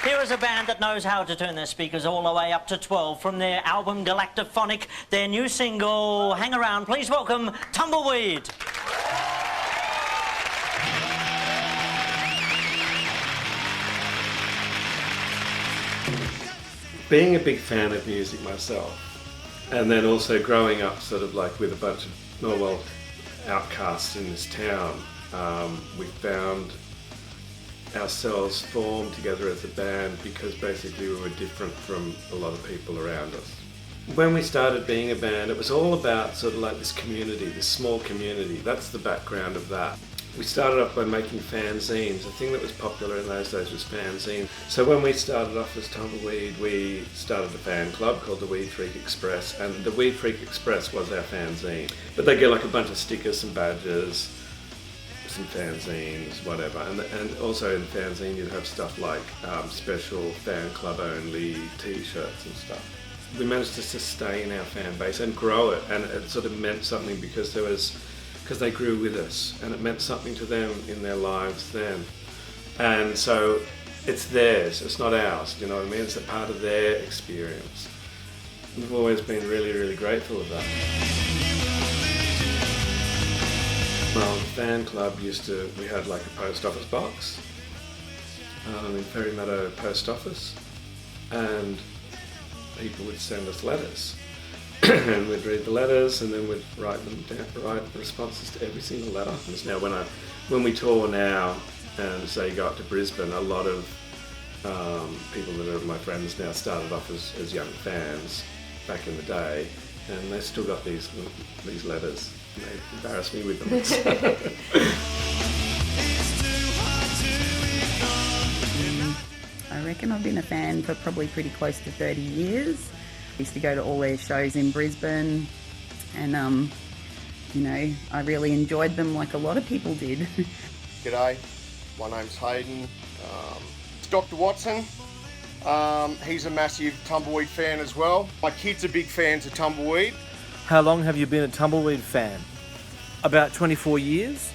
Here is a band that knows how to turn their speakers all the way up to 12 from their album Galactophonic, their new single, Hang Around. Please welcome Tumbleweed. Being a big fan of music myself, and then also growing up sort of like with a bunch of, outcasts in this town, we found ourselves formed together as a band because basically we were different from a lot of people around us. When we started being a band, it was all about sort of like this community, this small community. That's the background of that. We started off by making fanzines. The thing that was popular in those days was fanzine. So when we started off as Tumbleweed, we started a fan club called the Weed Freak Express, and the Weed Freak Express was our fanzine. But they get like a bunch of stickers, some badges, some fanzines, whatever. And also in the fanzine you'd have stuff like special fan club only t-shirts and stuff. We managed to sustain our fan base and grow it, and it sort of meant something because they grew with us, and it meant something to them in their lives then. And so it's theirs, it's not ours, you know what I mean? It's a part of their experience. We've always been really, really grateful of that. Well, the fan club we had like a post office box in Ferry Meadow Post Office, and people would send us letters. And we'd read the letters, and then we'd write the responses to every single letter. Now, when we tour now, and say go up to Brisbane, a lot of people that are my friends now started off as young fans back in the day, and they still got these letters. And they embarrass me with them. I reckon I've been a fan for probably pretty close to 30 years. I used to go to all their shows in Brisbane, and I really enjoyed them like a lot of people did. G'day, my name's Hayden. Dr. Watson, he's a massive Tumbleweed fan as well. My kids are big fans of Tumbleweed. How long have you been a Tumbleweed fan? About 24 years.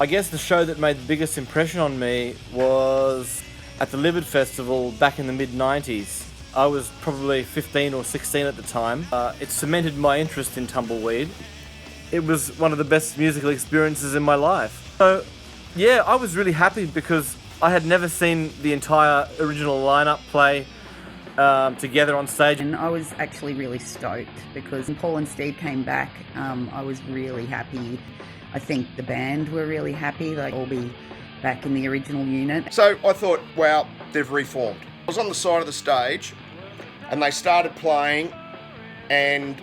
I guess the show that made the biggest impression on me was at the Livid Festival back in the mid-90s. I was probably 15 or 16 at the time. It cemented my interest in Tumbleweed. It was one of the best musical experiences in my life. So, yeah, I was really happy because I had never seen the entire original lineup play together on stage. And I was actually really stoked because when Paul and Steve came back, I was really happy. I think the band were really happy. They'd all be back in the original unit. So I thought, wow, they've reformed. I was on the side of the stage and they started playing, and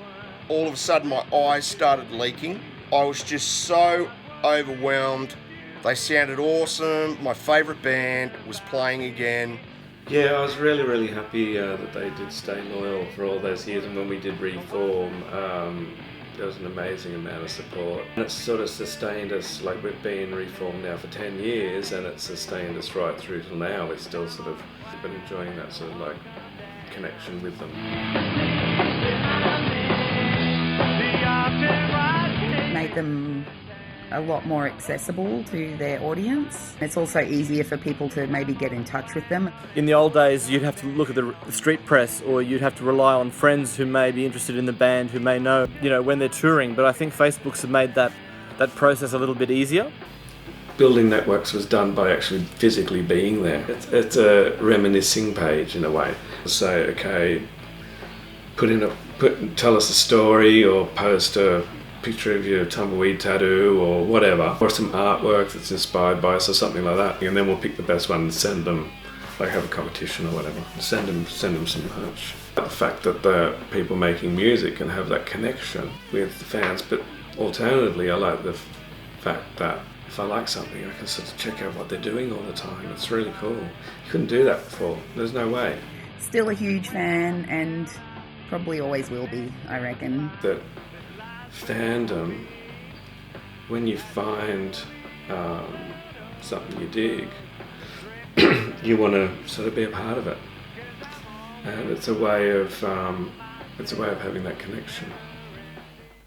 all of a sudden my eyes started leaking. I was just so overwhelmed. They sounded awesome. My favourite band was playing again. Yeah, I was really, really happy that they did stay loyal for all those years, and when we did reform, there was an amazing amount of support. And it's sort of sustained us, like we've been reformed now for 10 years, and it's sustained us right through till now. We're still sort of been enjoying that sort of like connection with them. It made them a lot more accessible to their audience. It's also easier for people to maybe get in touch with them. In the old days, you'd have to look at the street press, or you'd have to rely on friends who may be interested in the band, who may know, when they're touring. But I think Facebook's have made that process a little bit easier. Building networks was done by actually physically being there. It's a reminiscing page in a way. Say, okay, tell us a story, or post a picture of your Tumbleweed tattoo or whatever, or some artwork that's inspired by us or something like that, and then we'll pick the best one and send them, like have a competition or whatever, send them some merch. The fact that the people making music can have that connection with the fans, but alternatively I like the fact that if I like something I can sort of check out what they're doing all the time. It's really cool. You couldn't do that before, there's no way. Still a huge fan, and probably always will be, I reckon. That fandom, when you find something you dig, you want to sort of be a part of it, and it's a way of having that connection.